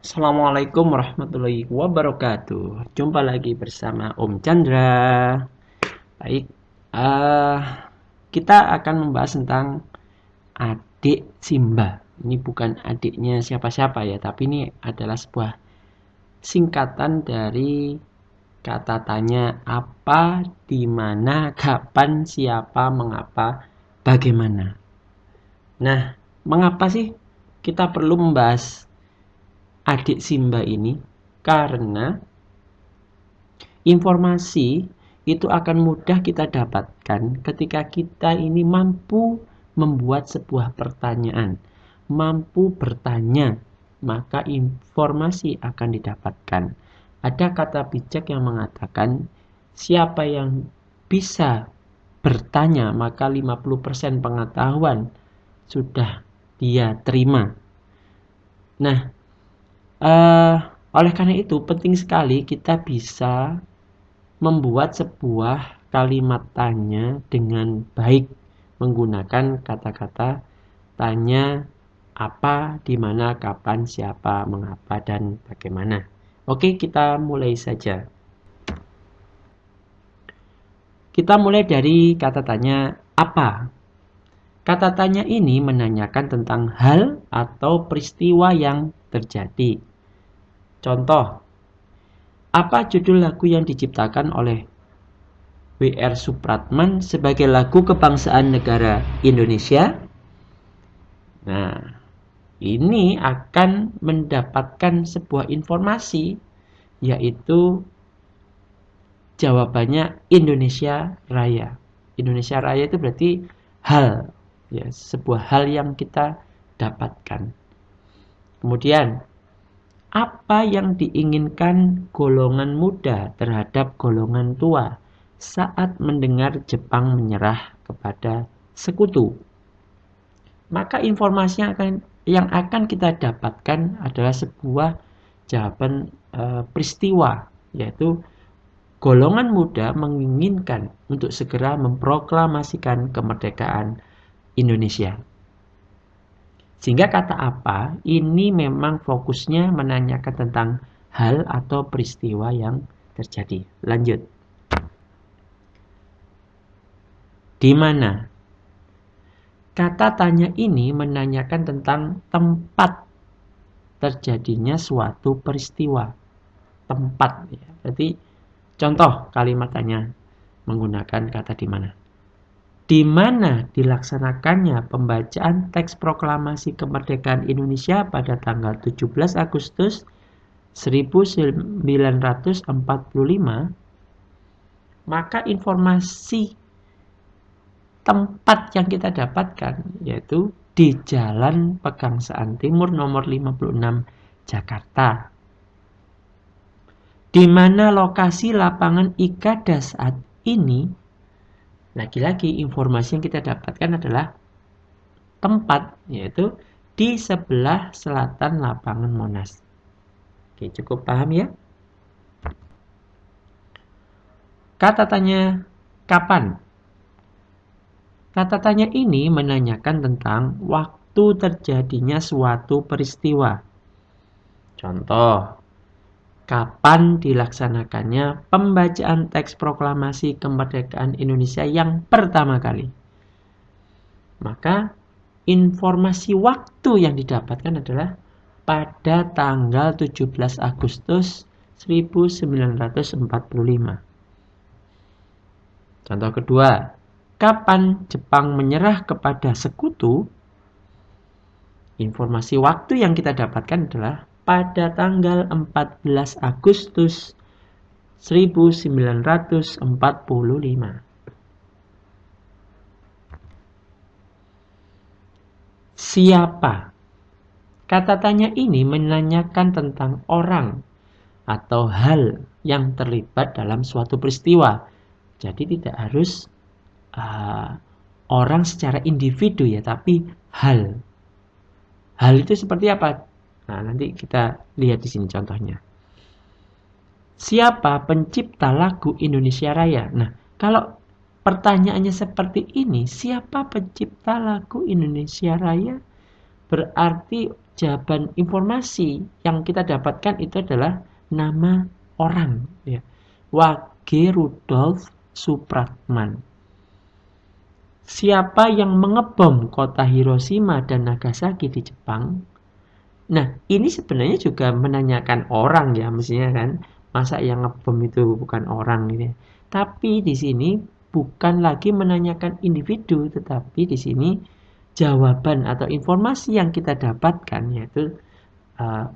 Assalamualaikum warahmatullahi wabarakatuh. Jumpa lagi bersama Om Chandra. Baik, eh, kita akan membahas tentang adik Simba. Ini bukan adiknya siapa-siapa ya, tapi ini adalah sebuah singkatan dari kata tanya apa, di mana, kapan, siapa, mengapa, bagaimana. Nah, mengapa sih kita perlu membahas adik Simba ini? Karena informasi itu akan mudah kita dapatkan ketika kita ini mampu membuat sebuah pertanyaan, mampu bertanya, maka informasi akan didapatkan. Ada kata bijak yang mengatakan, siapa yang bisa bertanya, maka 50% pengetahuan sudah dia terima. Nah, oleh karena itu penting sekali kita bisa membuat sebuah kalimat tanya dengan baik menggunakan kata-kata tanya apa, di mana, kapan, siapa, mengapa, dan bagaimana. Oke, kita mulai saja. Kita mulai dari kata tanya apa. Kata tanya ini menanyakan tentang hal atau peristiwa yang terjadi. Contoh, apa judul lagu yang diciptakan oleh W.R. Supratman sebagai lagu kebangsaan negara Indonesia? Nah, ini akan mendapatkan sebuah informasi, yaitu jawabannya Indonesia Raya. Indonesia Raya itu berarti hal, ya, sebuah hal yang kita dapatkan. Kemudian, apa yang diinginkan golongan muda terhadap golongan tua saat mendengar Jepang menyerah kepada sekutu? Maka informasi yang akan kita dapatkan adalah sebuah jawaban peristiwa, yaitu golongan muda menginginkan untuk segera memproklamasikan kemerdekaan Indonesia. Sehingga kata apa ini memang fokusnya menanyakan tentang hal atau peristiwa yang terjadi. Lanjut. Di mana? Kata tanya ini menanyakan tentang tempat terjadinya suatu peristiwa. Tempat. Ya. Berarti contoh kalimat tanya menggunakan kata di mana. Di mana dilaksanakannya pembacaan teks proklamasi kemerdekaan Indonesia pada tanggal 17 Agustus 1945, maka informasi tempat yang kita dapatkan yaitu di Jalan Pegangsaan Timur nomor 56 Jakarta. Di mana lokasi lapangan Ikada saat ini? Lagi-lagi informasi yang kita dapatkan adalah tempat, yaitu di sebelah selatan lapangan Monas. Oke, cukup paham ya? Kata tanya kapan? Kata tanya ini menanyakan tentang waktu terjadinya suatu peristiwa. Contoh, kapan dilaksanakannya pembacaan teks proklamasi kemerdekaan Indonesia yang pertama kali? Maka informasi waktu yang didapatkan adalah pada tanggal 17 Agustus 1945. Contoh kedua, kapan Jepang menyerah kepada sekutu? Informasi waktu yang kita dapatkan adalah pada tanggal 14 Agustus 1945. Siapa? Kata tanya ini menanyakan tentang orang atau hal yang terlibat dalam suatu peristiwa. Jadi tidak harus orang secara individu ya, tapi hal. Hal itu seperti apa? Nah, nanti kita lihat di sini contohnya. Siapa pencipta lagu Indonesia Raya? Nah, kalau pertanyaannya seperti ini, siapa pencipta lagu Indonesia Raya? Berarti jawaban informasi yang kita dapatkan itu adalah nama orang, ya. Wage Rudolf Supratman. Siapa yang mengebom kota Hiroshima dan Nagasaki di Jepang? Nah, ini sebenarnya juga menanyakan orang ya, mestinya kan. Masa yang ngebom itu bukan orang gitu ya. Tapi di sini bukan lagi menanyakan individu, tetapi di sini jawaban atau informasi yang kita dapatkan yaitu uh,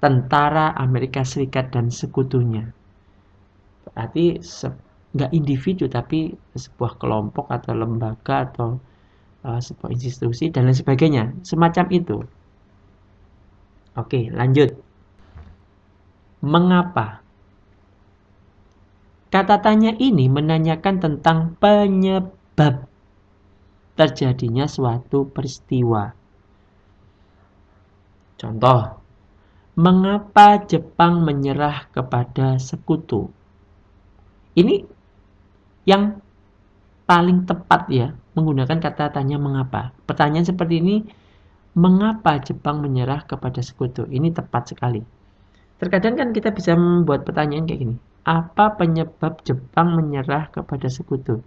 tentara Amerika Serikat dan sekutunya. Berarti nggak individu tapi sebuah kelompok atau lembaga atau sebuah institusi dan lain sebagainya. Semacam itu. Oke, lanjut. Mengapa? Kata tanya ini menanyakan tentang penyebab terjadinya suatu peristiwa. Contoh, mengapa Jepang menyerah kepada sekutu? Ini yang paling tepat ya, menggunakan kata tanya mengapa. Pertanyaan seperti ini, mengapa Jepang menyerah kepada sekutu? Ini tepat sekali. Terkadang kan kita bisa membuat pertanyaan kayak gini. Apa penyebab Jepang menyerah kepada sekutu?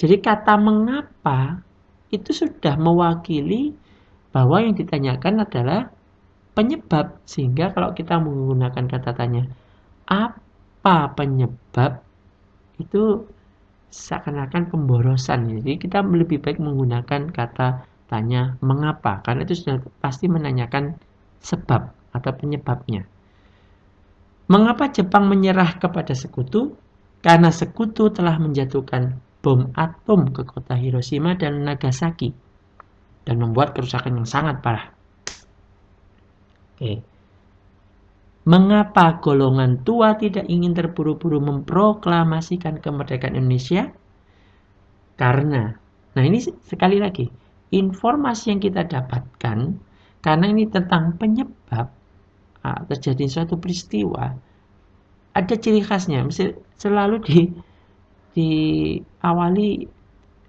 Jadi kata mengapa itu sudah mewakili bahwa yang ditanyakan adalah penyebab. Sehingga kalau kita menggunakan kata tanya apa penyebab, itu seakan-akan pemborosan. Jadi kita lebih baik menggunakan kata tanya mengapa, karena itu sudah pasti menanyakan sebab atau penyebabnya. Mengapa Jepang menyerah kepada sekutu? Karena sekutu telah menjatuhkan bom atom ke kota Hiroshima dan Nagasaki dan membuat kerusakan yang sangat parah. Oke. Mengapa golongan tua tidak ingin terburu-buru memproklamasikan kemerdekaan Indonesia? Karena, nah ini sekali lagi, informasi yang kita dapatkan, karena ini tentang penyebab terjadi suatu peristiwa, ada ciri khasnya, selalu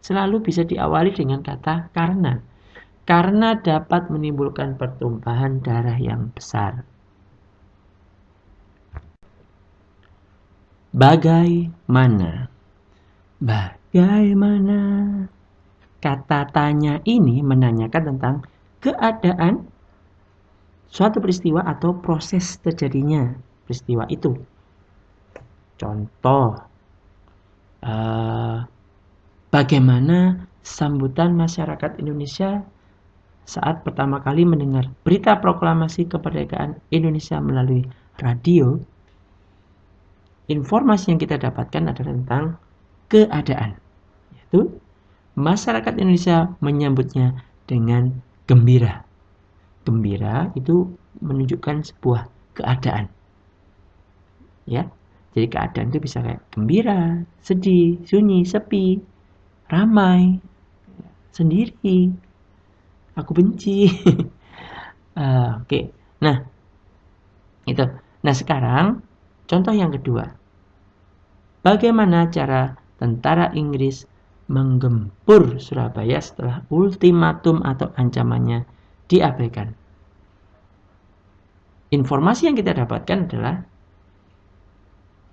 selalu bisa diawali dengan kata karena dapat menimbulkan pertumpahan darah yang besar. Bagaimana? Kata tanya ini menanyakan tentang keadaan suatu peristiwa atau proses terjadinya peristiwa itu. Contoh, bagaimana sambutan masyarakat Indonesia saat pertama kali mendengar berita proklamasi kemerdekaan Indonesia melalui radio? Informasi yang kita dapatkan adalah tentang keadaan, yaitu masyarakat Indonesia menyambutnya dengan gembira. Gembira itu menunjukkan sebuah keadaan. Ya. Jadi keadaan itu bisa kayak gembira, sedih, sunyi, sepi, ramai, sendiri, aku benci. Oke. Nah, itu. Nah, sekarang contoh yang kedua. Bagaimana cara tentara Inggris menggempur Surabaya setelah ultimatum atau ancamannya diabaikan? Informasi yang kita dapatkan adalah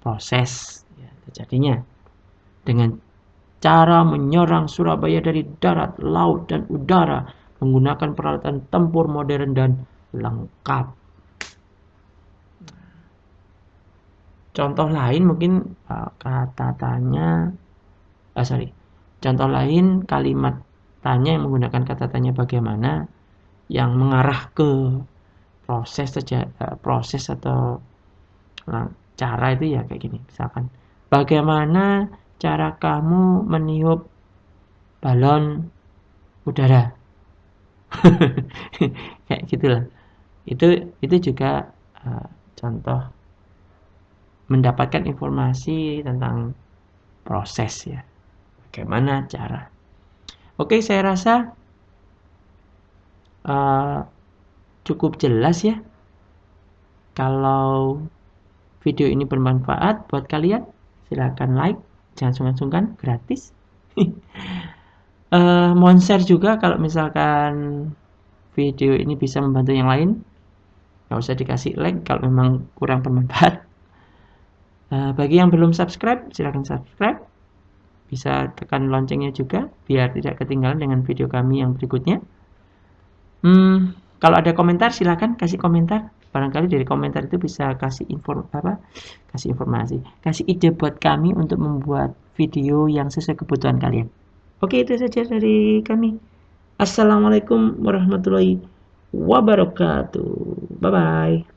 proses terjadinya dengan cara menyerang Surabaya dari darat, laut, dan udara menggunakan peralatan tempur modern dan lengkap. Contoh lain mungkin contoh lain kalimat tanya yang menggunakan kata tanya bagaimana yang mengarah ke proses atau cara itu ya kayak gini. Misalkan, bagaimana cara kamu meniup balon udara? Kayak gitulah. Itu juga contoh mendapatkan informasi tentang proses ya. Bagaimana cara. Oke, saya rasa cukup jelas ya. Kalau video ini bermanfaat buat kalian, silakan like, jangan sungkan-sungkan, gratis. Mohon share juga kalau misalkan video ini bisa membantu yang lain. Nggak usah dikasih like kalau memang kurang bermanfaat. Bagi yang belum subscribe, silahkan subscribe. Bisa tekan loncengnya juga biar tidak ketinggalan dengan video kami yang berikutnya. Kalau ada komentar silahkan kasih komentar. Barangkali dari komentar itu bisa kasih informasi, kasih ide buat kami untuk membuat video yang sesuai kebutuhan kalian. Oke, itu saja dari kami. Assalamualaikum warahmatullahi wabarakatuh. Bye bye.